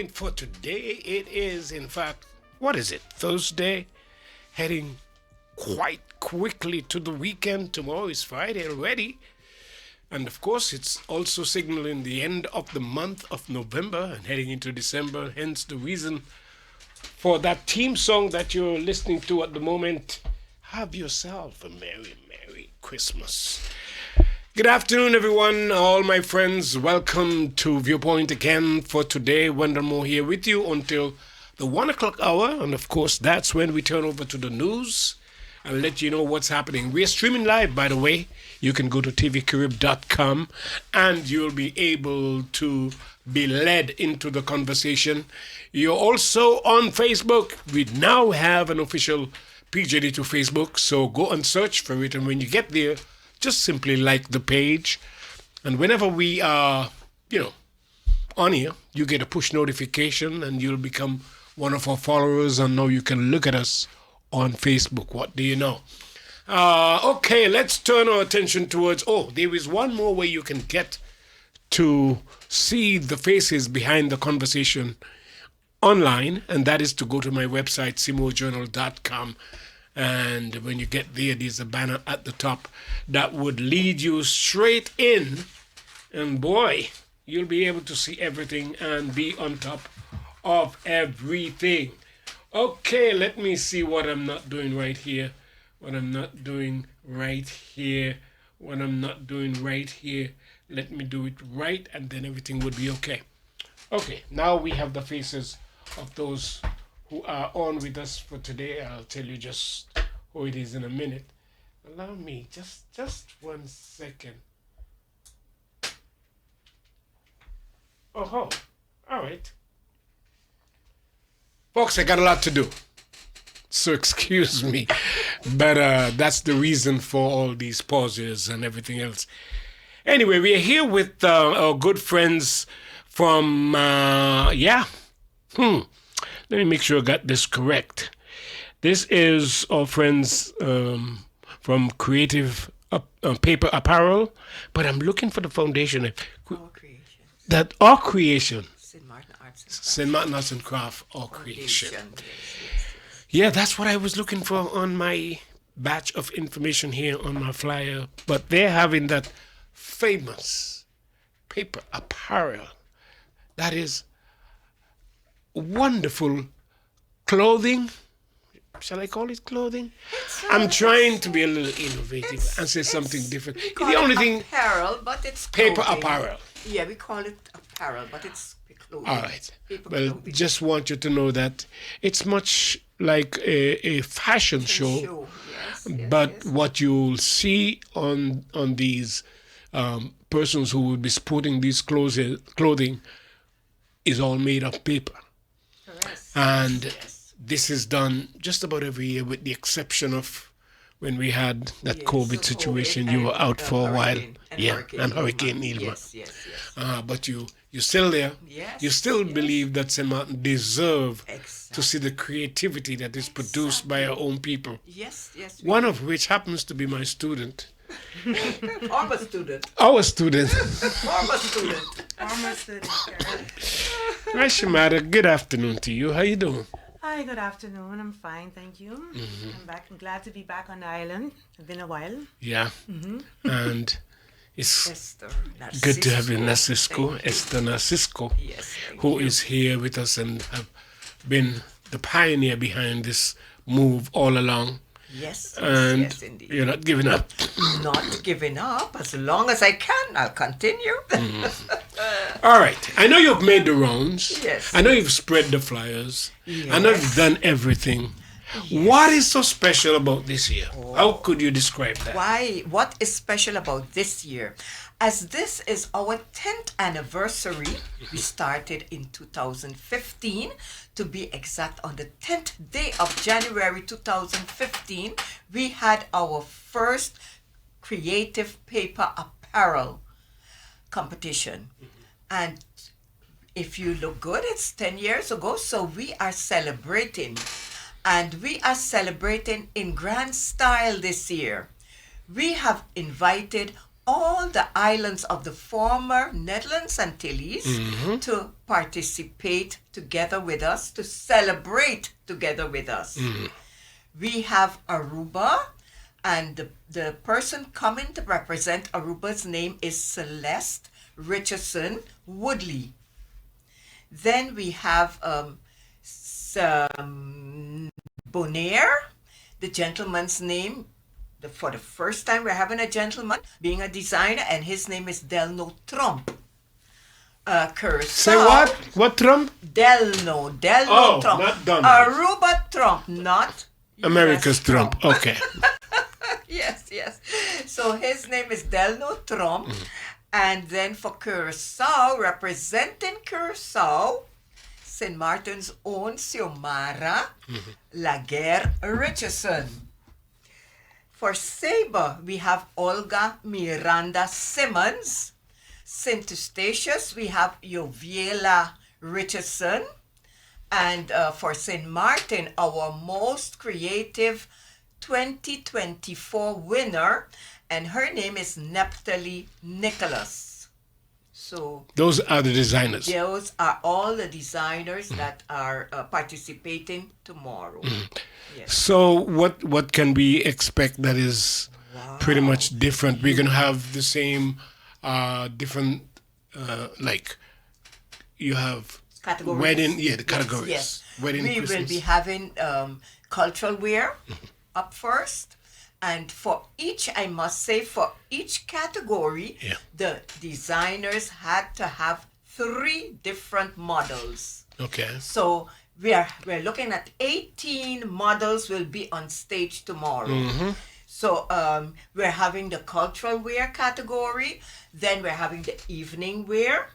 Viewpoint for today. It is, in fact, what is it? Thursday, heading quite quickly to the weekend. Tomorrow is Friday already. And of course, it's also signaling the end of the month of November and heading into December. Hence the reason for that theme song that you're listening to at the moment. Have yourself a Merry, Merry Christmas. Good afternoon, everyone, all my friends. Welcome to Viewpoint again for today. Wendell Moore here with you until the 1 o'clock hour. And of course, that's when we turn over to the news and let you know what's happening. We are streaming live, by the way. You can go to tvcarib.com and you'll be able to be led into the conversation. You're also on Facebook. We now have an official PJD to Facebook, so go and search for it. And when you get there, just simply like the page. And whenever we are, on here, you get a push notification and you'll become one of our followers. And now you can look at us on Facebook. What do you know? Okay, let's turn our attention towards, there is one more way you can get to see the faces behind the conversation online, and that is to go to my website, simojournal.com. And when you get there, there's a banner at the top that would lead you straight in. And boy, you'll be able to see everything and be on top of everything. Okay, let me see what I'm not doing right here. What I'm not doing right here. What I'm not doing right here. Let me do it right, and then everything would be okay. Okay, now we have the faces of those who are on with us for today. I'll tell you just who it is in a minute. Allow me just 1 second. Oh, all right. Folks, I got a lot to do, so excuse me, but that's the reason for all these pauses and everything else. Anyway, we are here with our good friends from, let me make sure I got this correct. This is our friends from Creative Paper Apparel, but I'm looking for the foundation. Our creation. Our creation. St.Maarten Arts and Crafts. St.Maarten Arts and Craft, our creation. Yes. Yeah, that's what I was looking for on my batch of information here on my flyer. But they're having that famous paper apparel. That is wonderful clothing. Shall I call it clothing? I'm trying to be a little innovative and say something different. The only thing apparel, but it's clothing. Paper apparel. Yeah, we call it apparel, but it's clothing. All right. Paper Well, clothing. just want you to know that it's much like a fashion show. But what you'll see on these persons who will be sporting these clothing is all made of paper. Correct. And this is done just about every year, with the exception of when we had that COVID situation. You were out for a while. And Hurricane Irma. Yes. But you're still there. Yes, You still believe that St.Maarten deserve Exactly. to see the creativity that is produced by our own people. Yes. One of which happens to be my student. Former student. Our student. Former student. Hi, St.Maarten. Good afternoon to you. How you doing? Hi, good afternoon. I'm fine, thank you. I'm back. I'm glad to be back on the island. It's been a while. Yeah. And it's Esther good to have you, Narcisco. Esther Narcisco, Yes. who is here with us and have been the pioneer behind this move all along. Yes, And indeed. you're not giving up. Not giving up. As long as I can, I'll continue. All right. I know you've made the rounds. Yes. I know you've spread the flyers. Yes. I know you've done everything. What is so special about this year? How could you describe that? Why? What is special about this year? As this is our 10th anniversary, we started in 2015. To be exact, on the 10th day of January 2015, we had our first creative paper apparel competition. And if you look good, it's 10 years ago, so we are celebrating. And we are celebrating in grand style this year. We have invited all the islands of the former Netherlands Antilles to participate together with us, to celebrate together with us. We have Aruba, and the person coming to represent Aruba's name is Celeste Richardson Woodley. Then we have Bonaire, the gentleman's name. For the first time, we're having a gentleman being a designer, and his name is Delno Trump. Curacao. Say what? What Trump? Delno Oh, Trump. not Donald. Aruba Trump, not America's US Trump. Okay. Yes. So his name is Delno Trump. And then for Curacao, representing Curacao, St.Maarten's own Xiomara Laguerre Richardson. For Saba, we have Olga Miranda Simmons. St. Eustatius, we have Joviela Richardson. And for St. Maarten, our most creative 2024 winner, and her name is Neptali Nicholas. So Those are the designers. those are all the designers that are participating tomorrow. Yes. So what can we expect that is pretty much different? We're gonna have the same different like you have Categories. wedding, the Yes, categories. yes. Wedding, We Christmas. will be having cultural wear up first. And for each, I must say, for each category, Yeah. the designers had to have 3 different models. Okay. So we're looking at 18 models will be on stage tomorrow. So we're having the cultural wear category, then we're having the evening wear,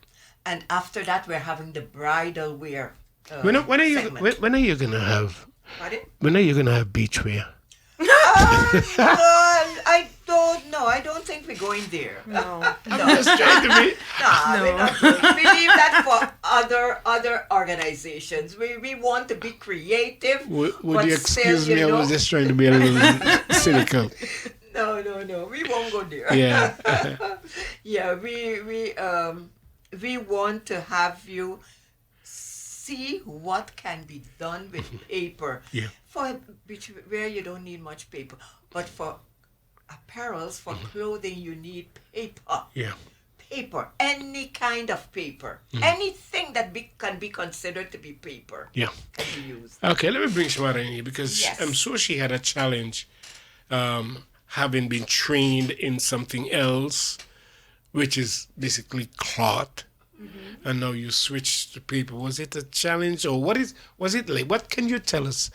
and after that we're having the bridal wear. When are you segment. when are you gonna have Pardon? when are you gonna have beach wear? I don't know. I don't think we're going there. No. No. Just trying to be. Nah, we're not going. We leave that for other organizations. We want to be creative. Would but you still, excuse me? I know- was just trying to be a little cynical. No. We won't go there. Yeah. Yeah, we want to have you see what can be done with paper. Yeah. Where you don't need much paper, but for apparels, for clothing, you need paper. Yeah. Paper, any kind of paper, anything that can be considered to be paper Yeah. can be used. Okay, let me bring Shwara in here because Yes. I'm sure she had a challenge having been trained in something else, which is basically cloth. And now you switched to paper. Was it a challenge or was it like, what can you tell us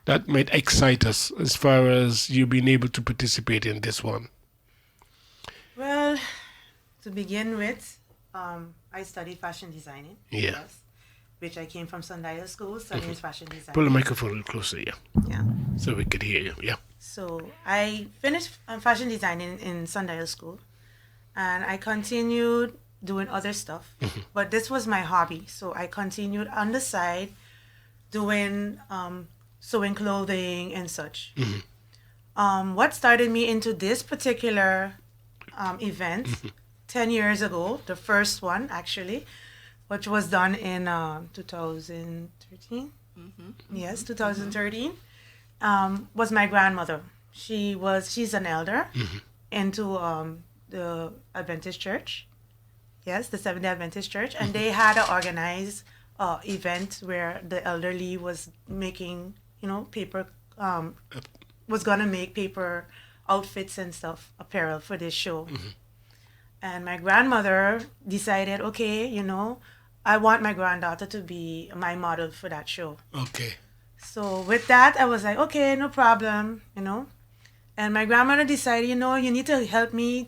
that might excite us as far as you being able to participate in this one? Well, to begin with, I studied fashion designing. Yeah. Which I came from Sundial School, studying fashion design. Pull the microphone a little closer, yeah, Yeah. so we could hear you. Yeah. So I finished fashion designing in Sundial School, and I continued doing other stuff. But this was my hobby, so I continued on the side doing sewing clothing and such. What started me into this particular event 10 years ago, the first one actually, which was done in 2013. Yes, 2013. Was my grandmother. She's an elder into the Adventist Church. Yes, the Seventh-day Adventist Church, and they had an organized event where the elderly was making, paper, was gonna make paper outfits and stuff, apparel for this show. And my grandmother decided, okay, I want my granddaughter to be my model for that show. Okay. So with that, I was like, okay, no problem, And my grandmother decided, you need to help me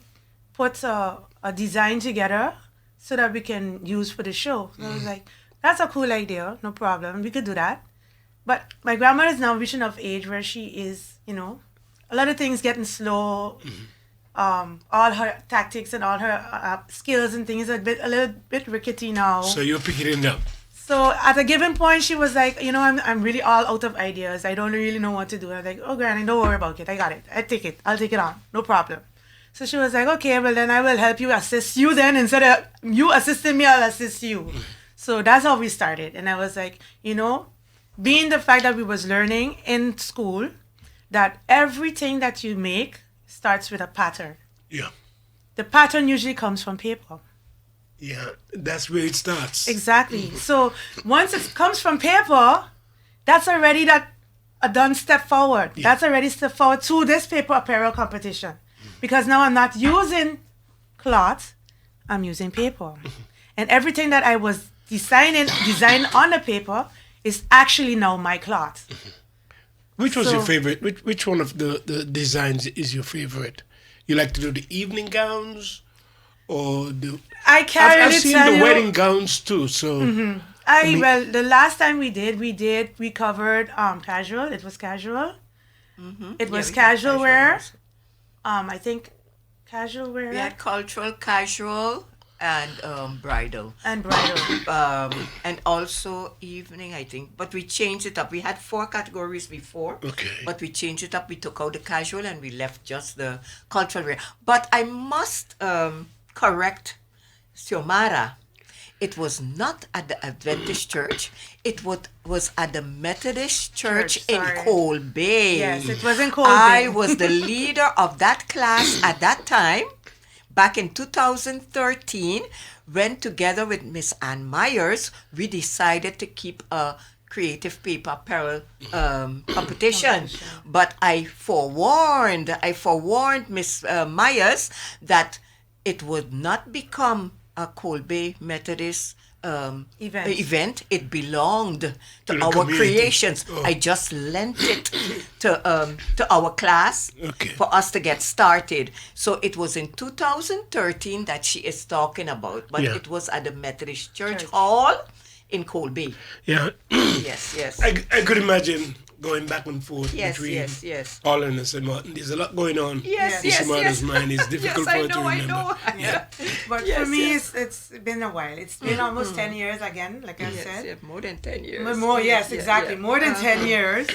put a design together so that we can use for the show. So I was like, that's a cool idea, no problem, we could do that. But my grandmother is now reaching of age where she is, a lot of things getting slow. All her tactics and all her skills and things are a little bit rickety now. So you're picking it up. So at a given point, she was like, I'm really all out of ideas. I don't really know what to do. I was like, oh, Granny, don't worry about it. I got it. I'll take it on. No problem. So she was like, okay, well then I will help you assist you then. Instead of you assisting me, I'll assist you. So that's how we started. And I was like, being the fact that we was learning in school that everything that you make starts with a pattern. Yeah. The pattern usually comes from paper. Yeah, that's where it starts. Exactly. So once it comes from paper, that's already a done step forward. Yeah. That's already step forward to this paper apparel competition. Because now I'm not using cloth, I'm using paper. And everything that I was designed on the paper is actually now my cloth. Which was your favorite? Which one of the designs is your favorite? You like to do the evening gowns or the... I've seen the wedding gowns too, so... Mm-hmm. Well, the last time we covered casual. It was casual. Mm-hmm. It was casual wear. I think casual wear. We had cultural, casual, and bridal. And bridal. And also evening, I think. But we changed it up. We had 4 categories before. Okay. But we changed it up. We took out the casual and we left just the cultural wear. But I must correct Xiomara. It was not at the Adventist church. It was at the Methodist church in Coal Bay. Yes, it was in Coal Bay. I was the leader of that class at that time. Back in 2013, when together with Miss Ann Myers, we decided to keep a creative paper apparel competition. But I forewarned Miss Myers that it would not become a Coal Bay Methodist event. It belonged to our creations. Oh. I just lent it to our class for us to get started. So it was in 2013 that she is talking about, but it was at the Methodist Church Hall in Coal Bay. Yeah. Yes. I could imagine going back and forth between Holland and St.Maarten. There's a lot going on. Yes. St.Maarten's mind is difficult for her to remember. I know. Yeah. But for me, it's been a while. It's been almost 10 years again, like I said. Yes, more than 10 years. More, exactly. More than 10 years.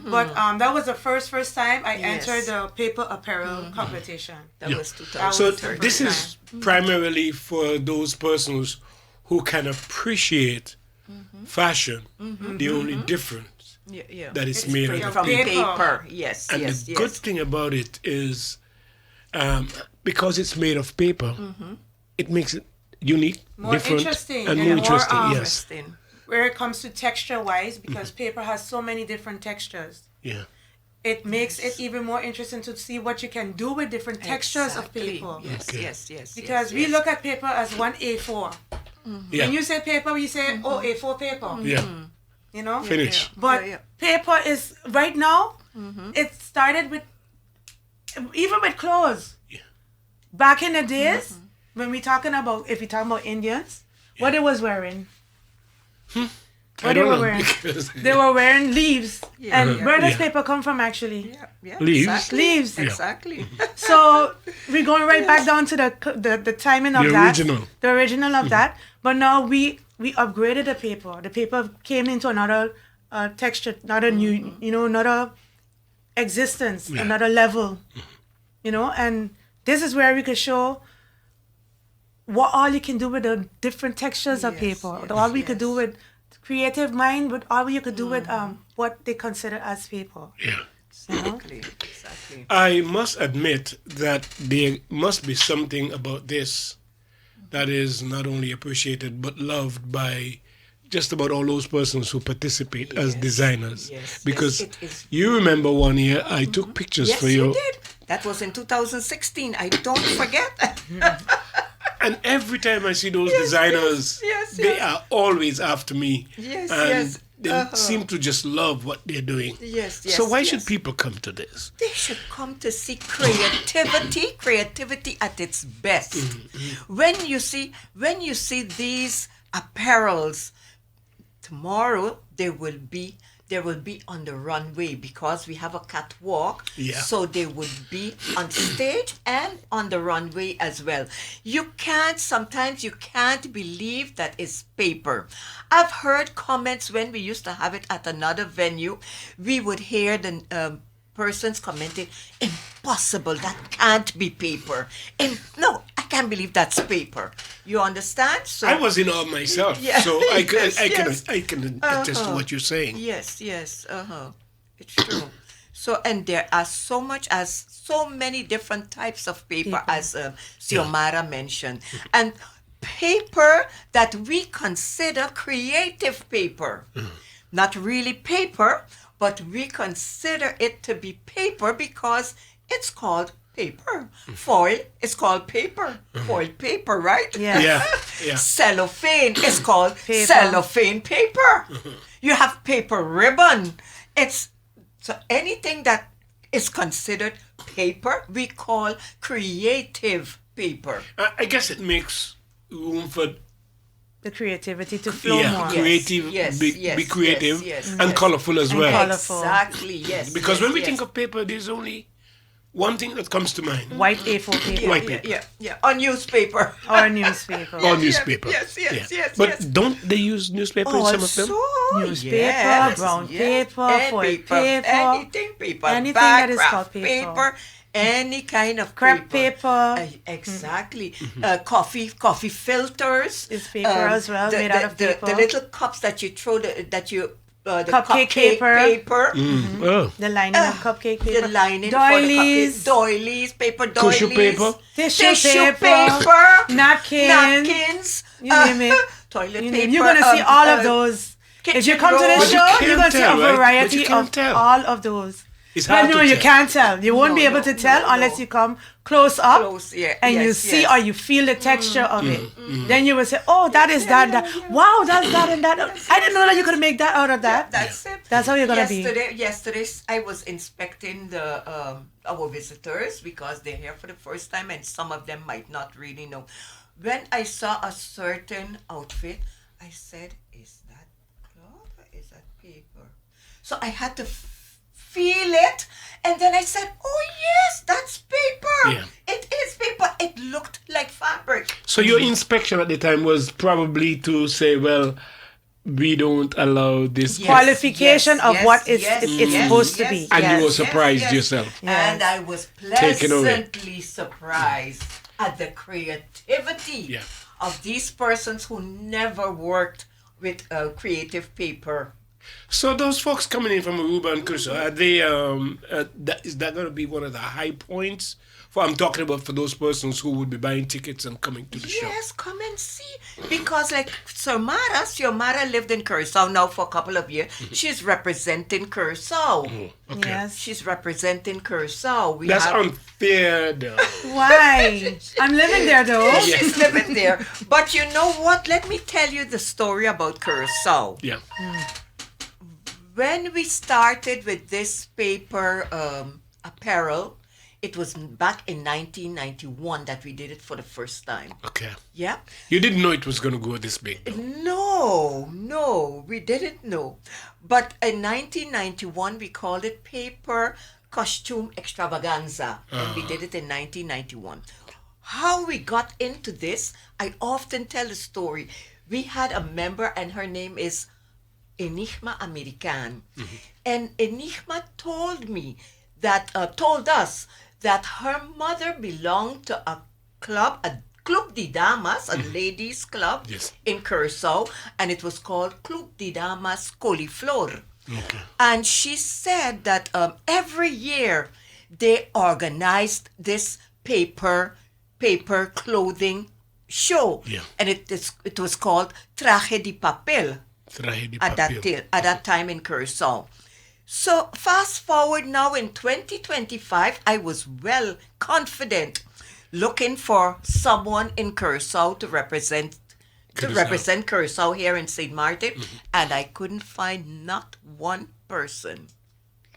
But that was the first time I entered the paper apparel competition. That was 2013. So this is primarily for those persons who can appreciate fashion. The only difference that it's made from paper. Yes. And the good thing about it is because it's made of paper, it makes it unique, more different, interesting, and more interesting. Yes. Where it comes to texture-wise, because paper has so many different textures. Yeah. It makes it even more interesting to see what you can do with different textures of paper. Yes. Because we look at paper as one A4. Yeah. When you say paper, we say, A4 paper. Yeah. You know? Finish. But paper is, right now, it started with, even with clothes. Yeah. Back in the days, when if we're talking about Indians, what they was wearing? What they were wearing? They were wearing leaves. And where does paper come from, actually? Leaves. Exactly. Leaves. Exactly. So we're going right back down to the timing of that. The original of that. But now we upgraded the paper. The paper came into another texture, another new, another existence, another level, and this is where we could show what all you can do with the different textures of paper, all we could do with creative mind, with all you could do with what they consider as paper. Yeah. Exactly. I must admit that there must be something about this that is not only appreciated but loved by just about all those persons who participate as designers. Because you remember one year I took pictures for you. Yes, you did. That was in 2016. I don't forget. And every time I see those designers, they are always after me. They seem to just love what they're doing. So why should people come to this? They should come to see creativity at its best. When you see these apparels, tomorrow they will be on the runway because we have a catwalk. So they would be on stage and on the runway as well. Sometimes you can't believe that it's paper. I've heard comments when we used to have it at another venue. We would hear the persons commenting, impossible, that can't be paper. No, I can't believe that's paper. You understand? So I was in awe myself, Yeah. so Yes, I can attest to what you're saying. yes, it's true. So, and there are so many different types of paper, as Xiomara mentioned, and paper that we consider creative paper, not really paper, but we consider it to be paper because it's called paper. Foil is called paper. Foil paper, right? Yeah. Yeah. Cellophane is called Paper. cellophane paper. You have paper ribbon. So anything that is considered paper, we call creative paper. I guess it makes room for The creativity to flow more. creative, be creative and colorful as well. Colorful. Exactly, yes. Because when we think of paper, there's only one thing that comes to mind. White A4 paper. White paper. Yeah, on newspaper. Or newspaper. Or newspaper. Yes. But don't they use newspaper in some of them? Newspaper, brown paper, foil paper, anything paper, anything back that is craft called paper. any kind of Crepe paper. Exactly. Coffee filters. It's paper as well, made out of paper. The little cups that you throw, the Cupcake paper. Oh. The lining of cupcake paper. The lining doilies. for the cupcake, doilies, paper doilies. Tissue paper. Tissue paper. Napkins. You name it. Toilet You paper. name it. You're going to see all of those. If you come to the But you show, can't you're going to see a tell, right? But variety you can't of tell. all of those. It's Well, hard no, to you tell. can't tell. You won't be able to tell unless you come close up and you see or you feel the texture of it. Then you will say, oh, that is that. Wow, that's that and that. I didn't know that you could make that out of that. That's it. That's how you're going to be. Yesterday, I was inspecting the our visitors because they're here for the first time and some of them might not really know. When I saw a certain outfit, I said, is that cloth or is that paper? So I had to feel it, and then I said, oh yes, that's paper. Yeah. It is paper. It looked like fabric. So your inspection at the time was probably to say, well, we don't allow this. Yes. Qualification of what it's supposed to be. And you were Yes. surprised yourself. And I was Taken away. pleasantly surprised at the creativity of these persons who never worked with creative paper. So those folks coming in from Aruba and Curacao, are they? Is that going to be one of the high points? I'm talking about for those persons who would be buying tickets and coming to the show. Yes, come and see. Because like Xiomara lived in Curacao now for a couple of years. She's representing Curacao. Okay. Yes. She's representing Curacao. That's unfair, though. Why? I'm living there though. She's living there. But you know what? Let me tell you the story about Curacao. Yeah. When we started with this paper apparel, it was back in 1991 that we did it for the first time. Okay. Yeah? You didn't know it was going to go this big, though. No, we didn't know. But in 1991, we called it Paper Costume Extravaganza. And we did it in 1991. How we got into this, I often tell the story. We had a member and her name is Enigma American. And Enigma told us that her mother belonged to a club, Club de Damas, a ladies' club in Curacao, and it was called Club de Damas Coliflor. Okay. And she said that every year they organized this paper clothing show, and it was called Traje de Papel. At that time in Curacao. So fast forward now in 2025, I was well confident looking for someone in Curacao to represent Curacao here in St.Maarten, and I couldn't find not one person.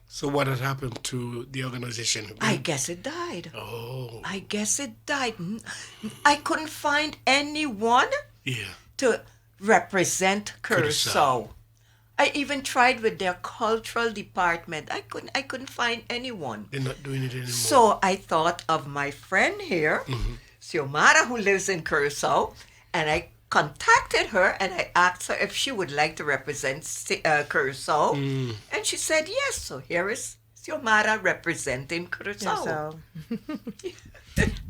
So what had happened to the organization? I guess it died. Oh. I guess it died. I couldn't find anyone to represent Curacao. I even tried with their cultural department. I couldn't find anyone. They're not doing it anymore. So I thought of my friend here, Xiomara, who lives in Curacao, and I contacted her and I asked her if she would like to represent Curacao, and she said yes. So here is Xiomara representing Curacao. So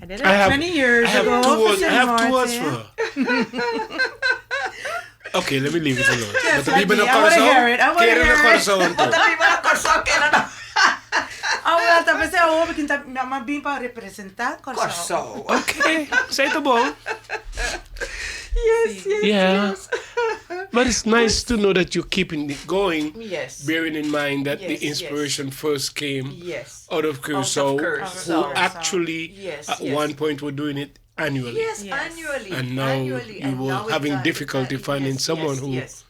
I did it many years I have ago. two for words. I St. have 2 words for Martin. her. Okay, let me leave it alone. Yes, But the people I want to hear it. I want to quieren hear el it. corazón. But the people of Curacao cannot. Ahora tal vez eu vou tentar me vir para representar Corso. Curacao. Okay, say the ball. Yes, yes, Yeah. yes. But it's nice to know that you're keeping it going, Yes. bearing in mind that Yes, the inspiration first came Yes. out of Curacao, Curacao. who actually Yes, at yes. one point were doing it annually. Yes, Yes. annually. And now annually. you And were now having it's difficulty finding someone who yes,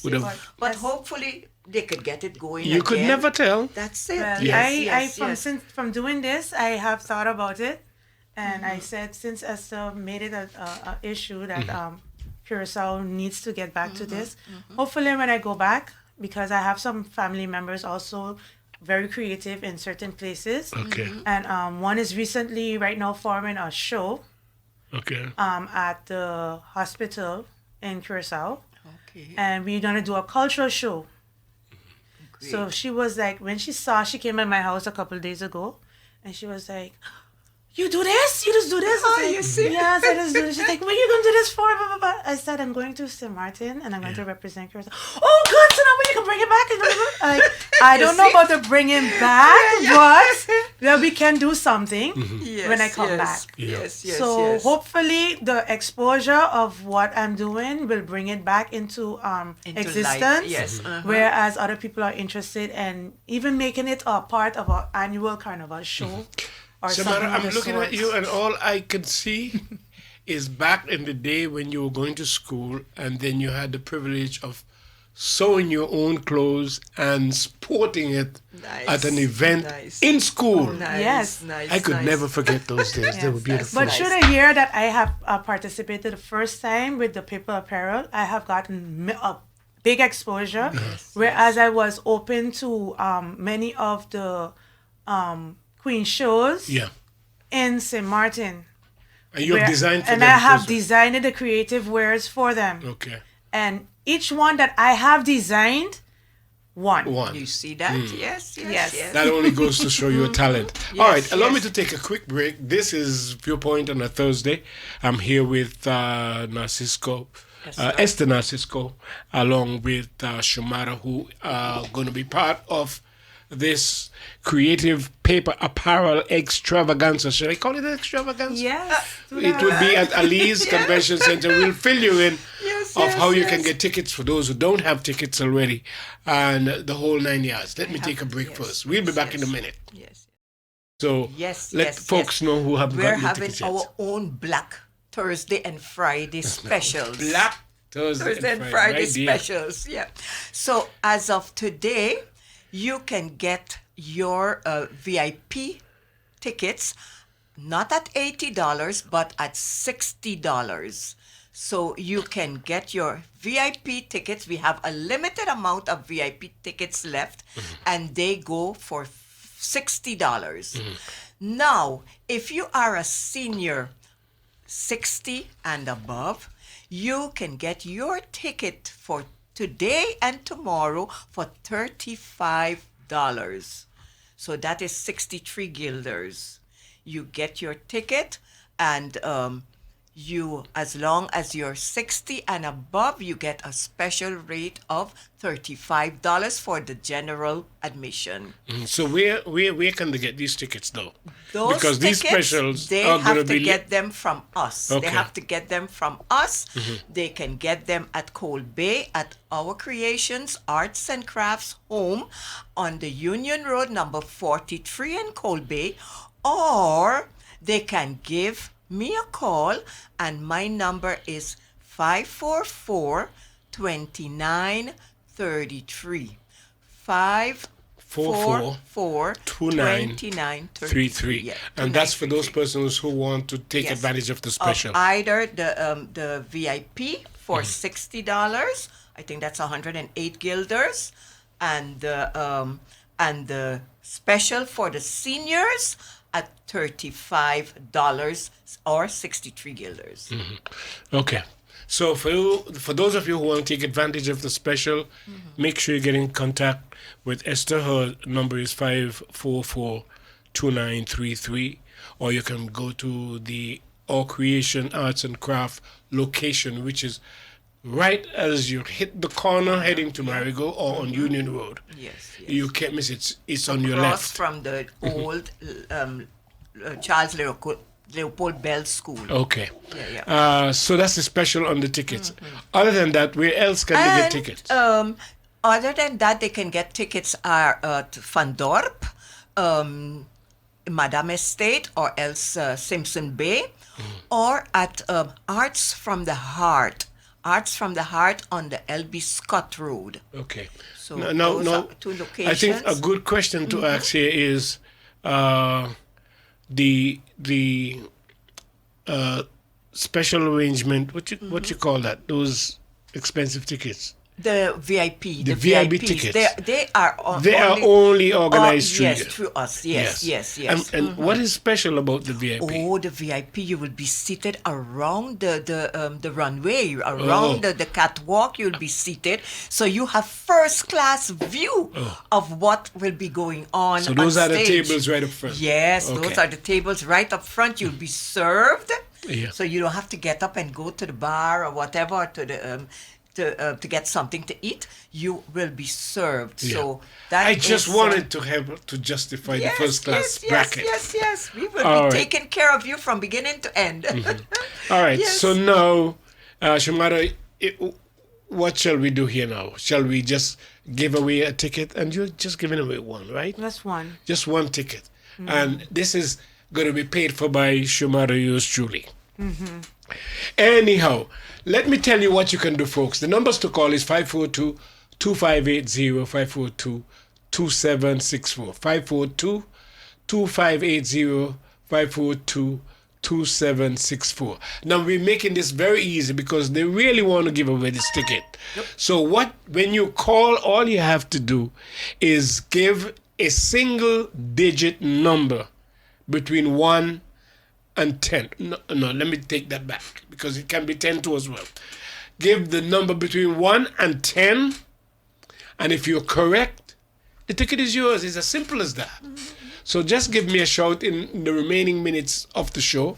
would yes. have- But hopefully they could get it going You could again. never tell. That's it. Well, Yes. From doing this, I have thought about it, and I said since Esther made it a issue that Curacao needs to get back to this. Hopefully, when I go back, because I have some family members also very creative in certain places, Okay, and one is recently right now forming a show okay. at the hospital in Curacao, Okay. and we're gonna do a cultural show. Great. So she was like, when she came at my house a couple of days ago, and she was like, "You do this? You just do this?" I Oh, said, you see? "Yes, I just do this." She's like, "What are you going to do this for?" Blah, blah, blah. I said, "I'm going to St.Maarten and I'm going to represent Curacao." "Oh, good. So now when you can bring it back." Like, I don't know see? about the bringing back, but well, we can do something Yes, when I come back. Yes, yes, So yes. hopefully the exposure of what I'm doing will bring it back into Into existence. life, yes. Whereas other people are interested in even making it a part of our annual carnival show. Or Samara, something of I'm the looking at sort. you, and all I can see is back in the day when you were going to school, and then you had the privilege of sewing your own clothes and sporting it Nice, at an event nice. in school. Nice, Yes. nice, I could nice. never forget those days. They were Yes. beautiful. But nice. should a year that I have participated the first time with the paper apparel, I have gotten a big exposure. Whereas I was open to many of the Queen shows Yeah. in St. Martin. And you have designed for and them. I have also. designed the creative wares for them. Okay. And each one that I have designed, won. One. You see that? Yes, yes, Yes. yes. That only goes to show your talent. All right, Yes, allow me yes. to take a quick break. This is Viewpoint on a Thursday. I'm here with Narcisco, Esther Narcisco, along with Shumara, who are going to be part of this creative paper apparel extravaganza. Should I call it an extravaganza? Yes. It will be at Ali's Convention Center. We'll fill you in Yes, of yes, how you yes. can get tickets for those who don't have tickets already, and the whole 9 yards. Let me take a break first. We'll be back in a minute. Yes. So Yes, let yes, folks yes. know who haven't We're gotten the having tickets yet. our own Black Thursday and Friday specials. Black Thursday and Friday right there. specials. Yeah. So as of today, you can get your VIP tickets not at $80 but at $60. So you can get your VIP tickets. We have a limited amount of VIP tickets left, and they go for $60. Now, if you are a senior 60 and above, you can get your ticket for today and tomorrow for $35. So that is 63 guilders. You get your ticket, and you, as long as you're 60 and above, you get a special rate of $35 for the general admission. So where can they get these tickets though? Those because these tickets, specials they are going have to to be get them from us. Okay. They have to get them from us. They can get them at Cold Bay at our Creations Arts and Crafts home on the Union Road number 43 in Cold Bay, or they can give me a call, and my number is 544-2933. 544-2933. Yeah, And that's for those 2933. persons who want to take Yes. advantage of the special. Of either the VIP for $60, I think that's 108 guilders, and the special for the seniors at $35 or 63 guilders. Okay. So for those of you who want to take advantage of the special, make sure you get in contact with Esther. Her number is 544-2933, or you can go to the All Creation Arts and Craft location, which is right as you hit the corner heading to Marigo or on Union Road. Yes. You can't miss it. It's on your Across left. from the old Charles Leopold Bell School. Okay. Yeah. So that's the special on the tickets. Other than that, where else can they get tickets? Other than that, they can get tickets at Van Dorp, Madame Estate, or else Simpson Bay, or at Arts from the Heart. Arts from the Heart on the L.B. Scott Road. Okay. So No. those are two locations. I think a good question to ask here is the special arrangement. What you call that? Those expensive tickets. The VIP, The VIP VIPs, tickets. They are only organized through you. through us. Yes. And what is special about the VIP? Oh, the VIP! You will be seated around the runway, around the catwalk. You'll be seated, so you have first class view of what will be going on. So those on are the stage. tables right up front. Yes, Okay. those are the tables right up front. You'll be served, Yeah. so you don't have to get up and go to the bar or whatever to the to get something to eat. You will be served. So that I just is, wanted to help to justify the first class bracket. Yes. We will All be right. taking care of you from beginning to end. All right. Yes. So now, St.Maarten, what shall we do here now? Shall we just give away a ticket? And you're just giving away one, right? That's one. Just one ticket. And this is going to be paid for by St.Maarten, yours truly. Anyhow, let me tell you what you can do, folks. The numbers to call is 542-2580, 542-2764, 542-2580, 542-2764. Now, we're making this very easy because they really want to give away this ticket. So when you call, all you have to do is give a single digit number between 1 and 10. No, let me take that back because it can be 10 too as well. Give the number between 1 and 10, and if you're correct, the ticket is yours. It's as simple as that. So just give me a shout in the remaining minutes of the show.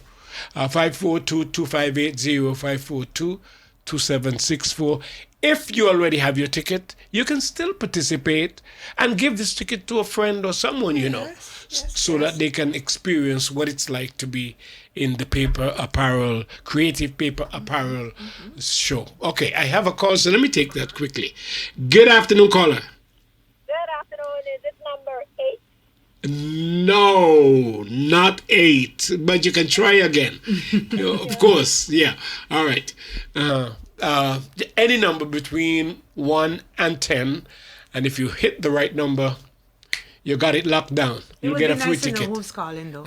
542-2580, 542-2764. If you already have your ticket, you can still participate and give this ticket to a friend or someone you know, so that they can experience what it's like to be in the paper apparel, creative paper apparel show. Okay, I have a call, so let me take that quickly. Good afternoon, caller. Good afternoon. Is it number 8? No, not 8, but you can try again. Of course, yeah. All right. Any number between 1 and 10, and if you hit the right number, you got it locked down. You'll get a free ticket. To know who's calling though.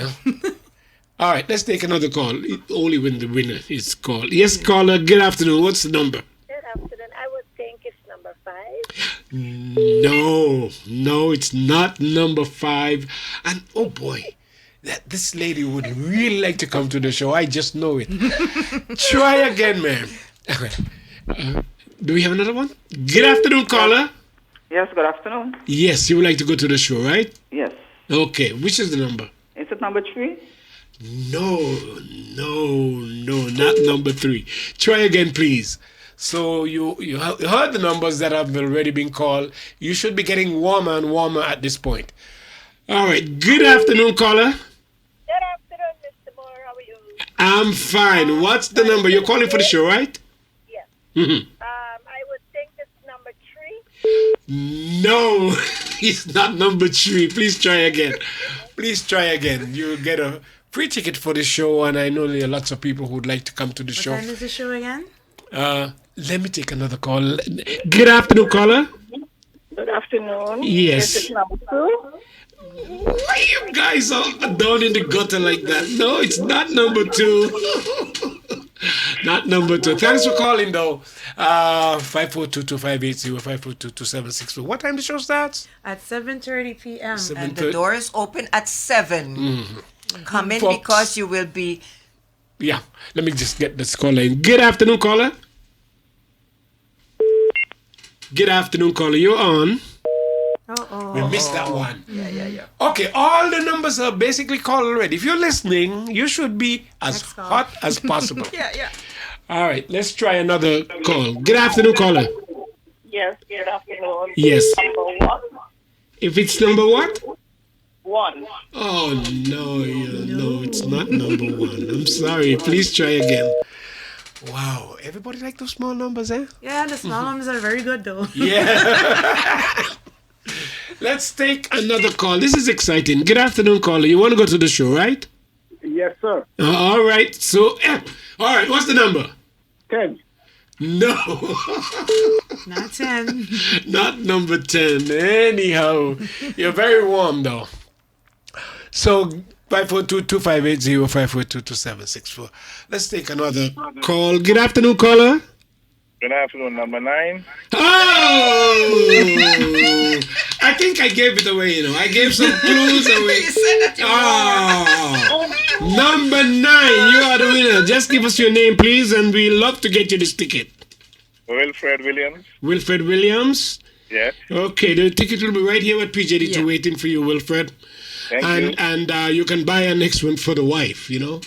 All right, let's take another call. Only when the winner is called. Yes, caller, good afternoon. What's the number? Good afternoon. I would think it's number 5. No, it's not number 5. And oh boy, this lady would really like to come to the show. I just know it. Try again, ma'am. Do we have another one? Good afternoon, caller. Yes, good afternoon. Yes, you would like to go to the show, right? Yes. Okay, which is the number? Is it number 3? No, not number 3. Try again, please. So you heard the numbers that have already been called. You should be getting warmer and warmer at this point. All right, good afternoon, caller. Good afternoon, Mr. Moore. How are you? I'm fine. What's the number? You're calling for the show, right? Yes. Mm-hmm. I would think it's number 3. No, it's not number 3. Please try again. Please try again. You'll get a free ticket for the show, and I know there are lots of people who would like to come to the show. What time is the show again? Let me take another call. Good afternoon, caller. Good afternoon. Yes. Is it number 2? Why you guys are down in the gutter like that? No, it's not number 2. Not number 2. Thanks for calling, though. 542-2580, 542-2764. What time the show starts? At 7:30 p.m. And the doors open at 7. Come in Folks. because you will be. Yeah, let me just get this caller in. Good afternoon, caller. Good afternoon, caller. You're on. We Uh-oh. missed that one. Yeah. Okay, all the numbers are basically called already. If you're listening, you should be as Next call. hot as possible. Yeah. All right, let's try another call. Good afternoon, caller. Yes, good afternoon. Yes. Number one. If it's number what? One. Oh, no, no, it's not number one. I'm sorry. Please try again. Wow, everybody like those small numbers, eh? Yeah, the small numbers are very good though. Yeah. Let's take another call. This is exciting. Good afternoon, caller. You want to go to the show, right? Yes, sir. All right. So, all right. What's the number? 10. No, Not 10. not number 10. Anyhow, you're very warm, though. So, 542-2580-542-2764. Let's take another call. Good afternoon, caller. Good afternoon, number 9. Oh! I think I gave it away, I gave some clues away. You said that you Oh, number 9, you are the winner. Just give us your name, please, and we love to get you this ticket. Wilfred Williams. Wilfred Williams. Yes. Okay, the ticket will be right here at PJD2 Yeah. waiting for you, Wilfred. Thank you. And you can buy a next one for the wife, and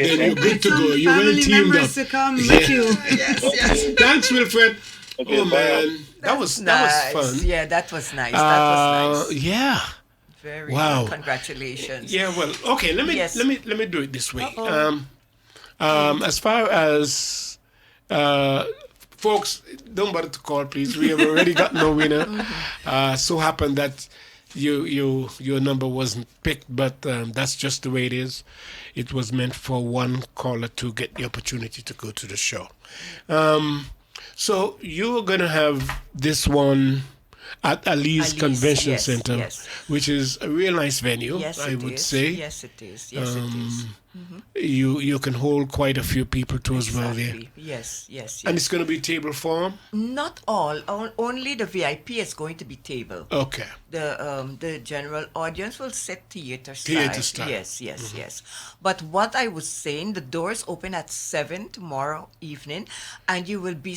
then you're good to go. You're well Family teamed members up. to come with you. Yes. Thanks, Wilfred. Okay, Oh bye. man, that was fun. Yeah, that was nice. That was nice. Yeah. Very wow. good. Congratulations. Yeah, well, okay. Let me Yes. let me do it this way. As far as folks, don't bother to call, please. We have already got no winner. So happened that your number wasn't picked, but that's just the way it is. It was meant for one caller to get the opportunity to go to the show. So you're gonna have this one at Ali's Convention yes, Center, yes. which is a real nice venue, Yes, I it would is. say. Yes, it is. Yes, it is. You can hold quite a few people too as well there. Exactly. Yes. And it's going to be table form? Not all. Only the VIP is going to be table. Okay. The general audience will sit theater style. Theater style. Yes. But what I was saying, the doors open at 7 tomorrow evening, and you will be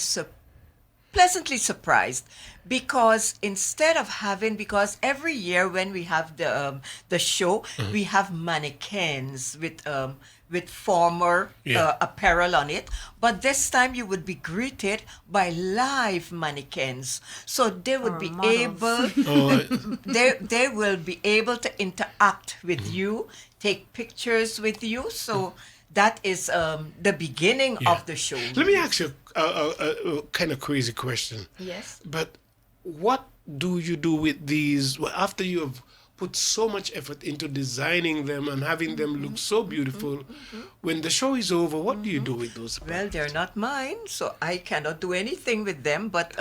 pleasantly surprised because because every year when we have the show, we have mannequins with former apparel on it, but this time you would be greeted by live mannequins, so they would be models. able they will be able to interact with you, take pictures with you, so that is the beginning of the show. Let me ask you a kind of crazy question. Yes. But what do you do with these after you have put so much effort into designing them and having them look so beautiful? When the show is over, what do you do with those? Well, they're not mine, so I cannot do anything with them. But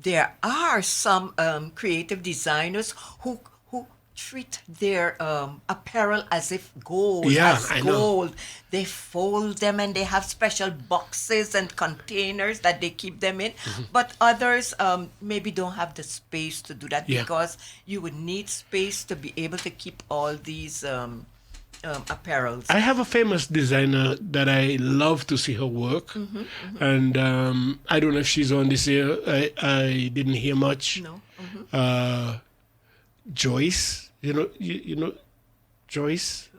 there are some creative designers who treat their apparel as if gold. Yeah, as I know. gold. They fold them and they have special boxes and containers that they keep them in. But others maybe don't have the space to do that because you would need space to be able to keep all these apparels. I have a famous designer that I love to see her work, and I don't know if she's on this year. I didn't hear much. No. Joyce, you know Joyce.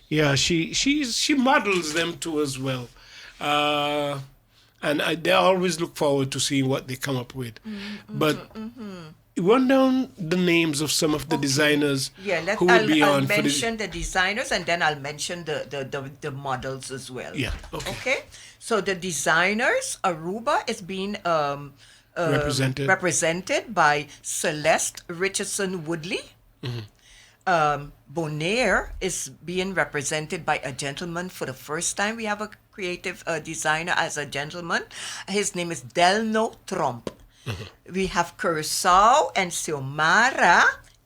Yeah, she models them too as well, and they always look forward to seeing what they come up with. But run down the names of some of the designers who will be I'll on. mention the designers and then I'll mention the models as well. Yeah. Okay. So the designers, Aruba is being represented by Celeste Richardson Woodley. Bonaire is being represented by a gentleman for the first time. We have a creative designer as a gentleman. His name is Delno Tromp. We have Curacao, and Xiomara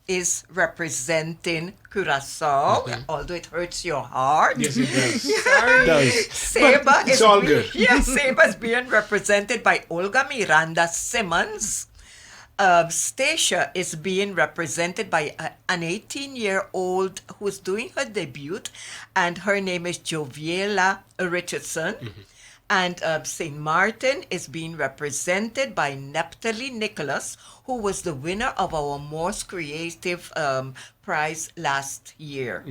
is representing Curacao, although it hurts your heart. Yes, it does. Sorry. It does. Seba But it's is all good. Yes, Seba is being represented by Olga Miranda Simmons. Stacia is being represented by an 18-year-old who's doing her debut, and her name is Joviela Richardson. And St. Maarten is being represented by Neptali Nicholas, who was the winner of our Most Creative prize last year.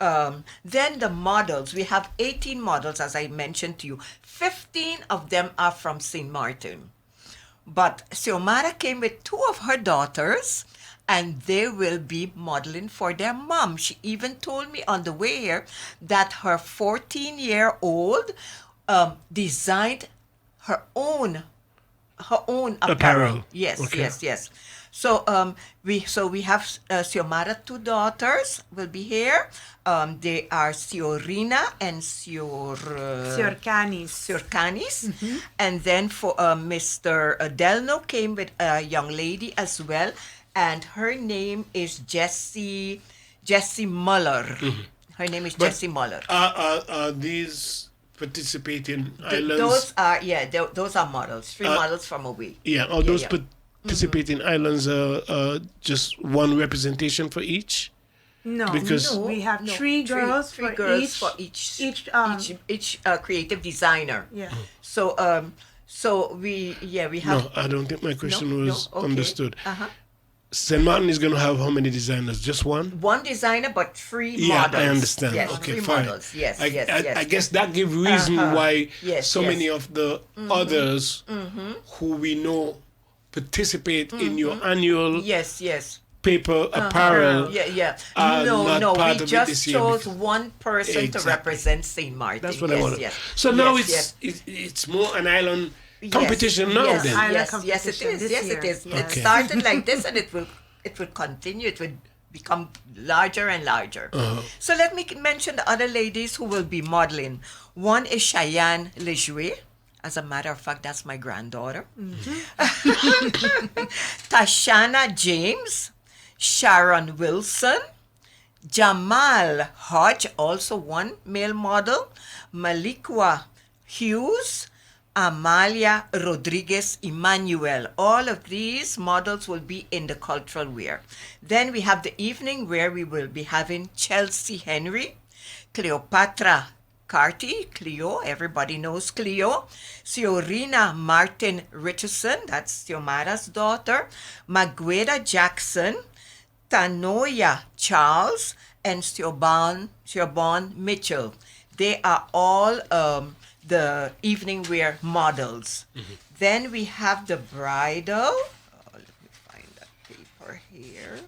Then the models, we have 18 models, as I mentioned to you. 15 of them are from St. Maarten. But Xiomara came with 2 of her daughters, and they will be modeling for their mom. She even told me on the way here that her 14-year-old designed her own apparel. Yes, Okay. yes. So we have Xiomara 2 daughters will be here. They are Siorina and Siorcanis. And then for Mr. Delno came with a young lady as well, and her name is Jessie Muller. Her name is Jessie Muller. Are these participating islands? Those are models. 3 models from away. Yeah, all those participating islands are just one representation for each? No, Because- we have 3 girls for each creative designer. Yeah. So we have. No, I don't think my question was okay. understood. St. Maarten is going to have how many designers? Just one? One designer, but 3 Yeah, models. I understand. Yes, Okay, 3 fine. models. Yes, I yes. guess that gives reason why Yes, so yes. many of the others who we know participate in your annual Yes. paper apparel. Yeah. not No. part We of it just this year chose because- one person Exactly. to represent St. Maarten. That's what yes, I wanted. Yes. So now Yes, it's more an island competition now yes, then. Island Yes, it competition is. this Yes, year. it is. Yes. It Okay. started like this, and it will continue. It will become larger and larger. So let me mention the other ladies who will be modeling. One is Cheyenne Lejoue. As a matter of fact, that's my granddaughter. Tashana James, Sharon Wilson, Jamal Hodge, also one male model, Malikwa Hughes, Amalia Rodriguez Emmanuel. All of these models will be in the cultural wear. Then we have the evening where we will be having Chelsea Henry, Cleopatra Carty, Cleo, everybody knows Cleo, Siorina Martin Richardson, that's Xiomara's daughter, Magueda Jackson, Tanoya Charles, and Siobhan Mitchell. They are all the evening wear models. Then we have the bridal. Let me find that paper here.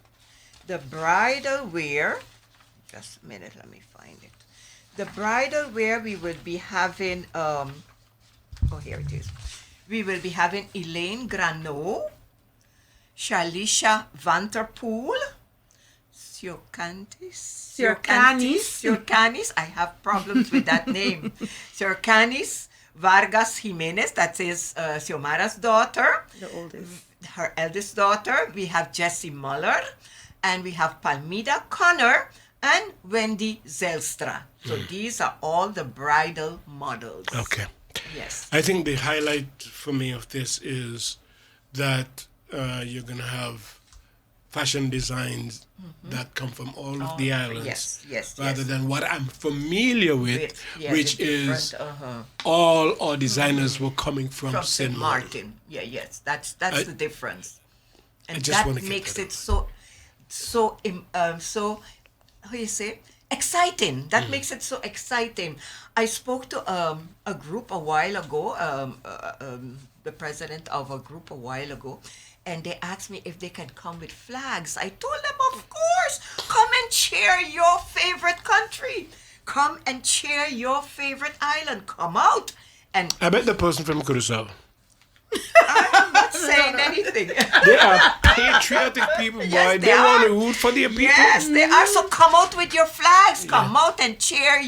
The bridal wear. Just a minute, let me find it. The bridal wear we will be having. Here it is. We will be having Elaine Grano, Shalisha Vanterpool, Siorcanis. I have problems with that name. Siorcanis Vargas Jimenez, that is Xiomara's daughter. The oldest. Her eldest daughter. We have Jessie Muller, and we have Palmida Connor and Wendy Zelstra. So these are all the bridal models. Okay. Yes. I think the highlight for me of this is that you're going to have fashion designs that come from all of the islands. Yes. Rather than what I'm mafamiliar with, which the is different, all our designers were coming from St. St. Maarten. Yes, that's the difference, and just that wanna get makes that it so how you say exciting. That makes it so exciting. I spoke to a group a while ago, the president of a group a while ago, and they asked me if they can come with flags. I told them, of course, come and cheer your favorite country. Come and cheer your favorite island. Come out. And I bet the person from Curacao. I'm not saying anything. They are patriotic people, boy. Yes, they they want are. to root for their people. Yes, they are. So come out with your flags. Come out and cheer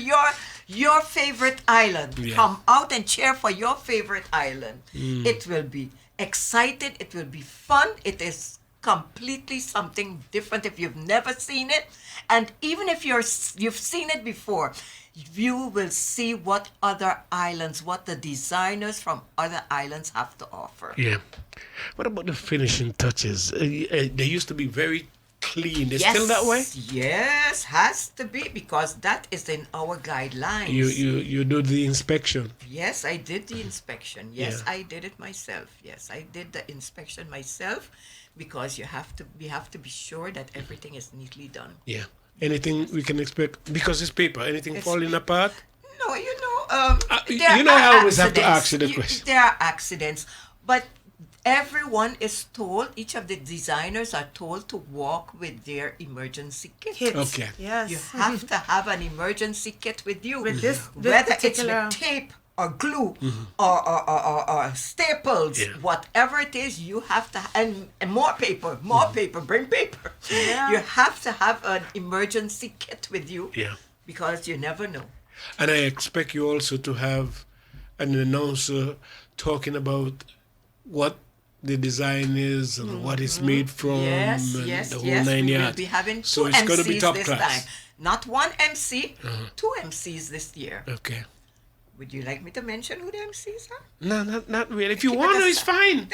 your favorite island. Yeah. Come out and cheer for your favorite island. It will be exciting. It will be fun. It is completely something different if you've never seen it. And even if you've seen it before, you will see what other islands, what the designers from other islands have to offer. Yeah. What about the finishing touches? They used to be very clean. It's still that way? Yes, has to be, because that is in our guidelines. You do the inspection. Yes, I did the inspection. Yes, Yeah. I did it myself. Yes, I did the inspection myself, because we have to be sure that everything is neatly done. Yeah. Anything we can expect, because it's paper, anything It's falling apart? No, You know, I always have to ask you the question. There are accidents, but everyone is told, each of the designers are told to walk with their emergency kit. Kits. Okay. Yes. You have to have an emergency kit with you. With this whether particular- it's with tape or glue or staples, Yeah. whatever it is, you have to, and more paper, bring paper. Yeah. You have to have an emergency kit with you, Yeah. because you never know. And I expect you also to have an announcer talking about what the design is and what it's made from Yes, and yes, the whole yes. nine We will yards. be having So two it's going to be MCs top this class. time. Not one MC, two MCs this year. Okay. Would you like me to mention who the MCs are? No, not really. If you Keep it want to, aside. it's fine.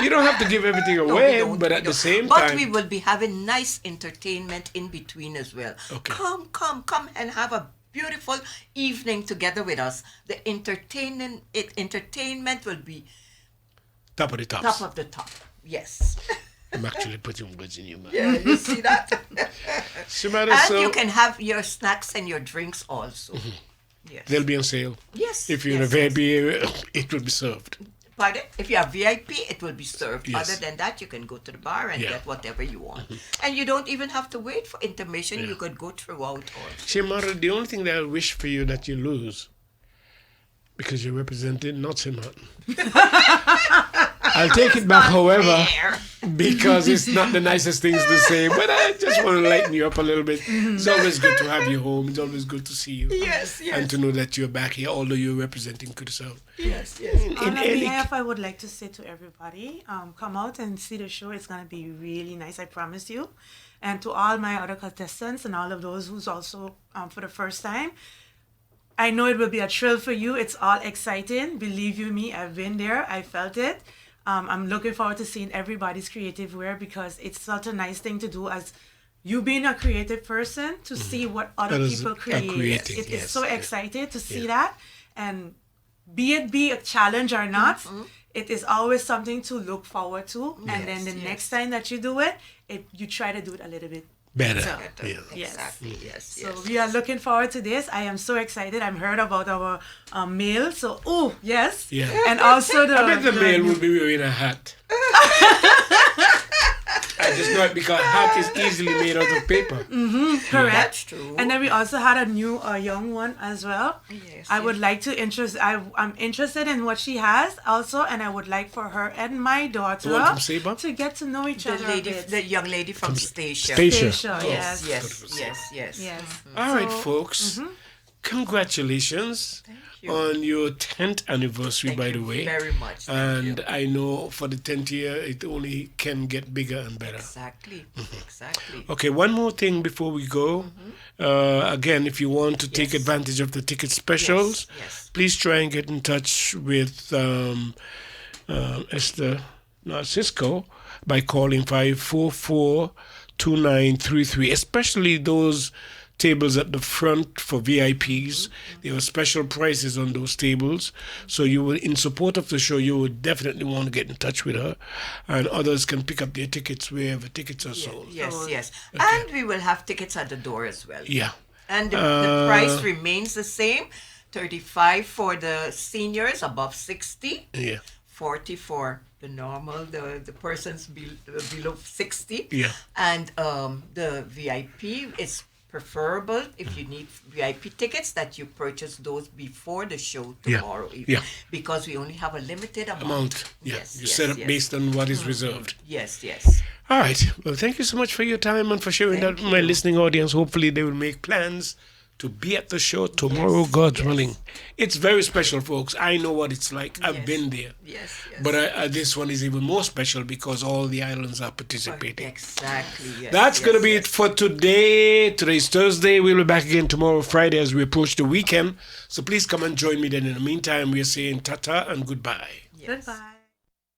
You don't have to give everything No, we away, don't, but we at the don't. same But time. we will be having nice entertainment in between as well. Okay. Come and have a beautiful evening together with us. The entertainment will be Top of the tops. top of the top. Yes. I'm actually putting words in your mouth. Yeah, you see that? St.Maarten, And so you can have your snacks and your drinks also. Yes. they'll be on sale. Yes. If you're in a yes, VIP area, it will be served. Pardon? If you are VIP, it will be served. Yes. Other than that, you can go to the bar and Yeah. get whatever you want. And you don't even have to wait for intermission. Yeah. You could go throughout all. St.Maarten, the only thing that I wish for you that you lose, because you're representing not St.Maarten. I'll take it back, however, Fair. because it's not the nicest things to say, but I just want to lighten you up a little bit. It's always good to have you home. It's always good to see you. Yes, yes. And to know that you're back here, although you're representing Curaçao. Yes, yes. On any- behalf, I would like to say to everybody, come out and see the show. It's going to be really nice, I promise you. And to all my other contestants and all of those who's also for the first time, I know it will be a thrill for you. It's all exciting. Believe you me, I've been there. I felt it. I'm looking forward to seeing everybody's creative wear, because it's such a nice thing to do as you being a creative person to see what other Others people are create. creating, It is yes, so yes. excited to see Yeah. that. And be a challenge or not, it is always something to look forward to. And then the Yes, next time that you do it, you try to do it a little bit. Better. So, Yeah. Yes. Exactly. Yes, So yes. we are looking forward to this. I am so excited. I've heard about our mail. So, yes. Yeah. And also the... I bet the male will be wearing a hat. I just know it because hat is easily made out of paper. Correct. That's true. And then we also had a new young one as well. Yes, I would yes. like to I'm interested in what she has also, and I would like for her and my daughter The one from Saba? to get to know each the other lady, a bit. the young lady from Stacia. Stacia. Stacia, Yes, yes. yes, yes. Yes. All right, So- folks. Congratulations you. on your 10th anniversary, Thank by you the way. very much. Thank And you. I know for the 10th year, it only can get bigger and better. Exactly. Exactly. Okay, one more thing before we go. Again, if you want to take Yes. advantage of the ticket specials, yes. please try and get in touch with Esther Narcisco by calling 544-2933, especially those tables at the front for VIPs. There are special prices on those tables. So you will, in support of the show, you would definitely want to get in touch with her, and others can pick up their tickets wherever tickets are sold. Yes, So- yes. And we will have tickets at the door as well. Yeah. And the price remains the same. 35 for the seniors above 60. Yeah. 40 for the normal, the persons below 60. Yeah. And the VIP is preferable if you need VIP tickets that you purchase those before the show Yeah. tomorrow evening. Yeah. Because we only have a limited Amount. Yeah. Yes, You yes, set up yes. based on what is reserved. Yes, yes. All right. Well, thank you so much for your time and for sharing Thank that with my listening audience. Hopefully, they will make plans to be at the show tomorrow, God's willing. It's very special, folks. I know what it's like. I've Yes. been there. Yes, yes. But this one is even more special because all the islands are participating. Exactly. Yes, That's going to yes, be yes. it for today. Today's Thursday. We'll be back again tomorrow, Friday, as we approach the weekend. So please come and join me then. In the meantime, we're saying ta-ta and goodbye. Yes. Goodbye.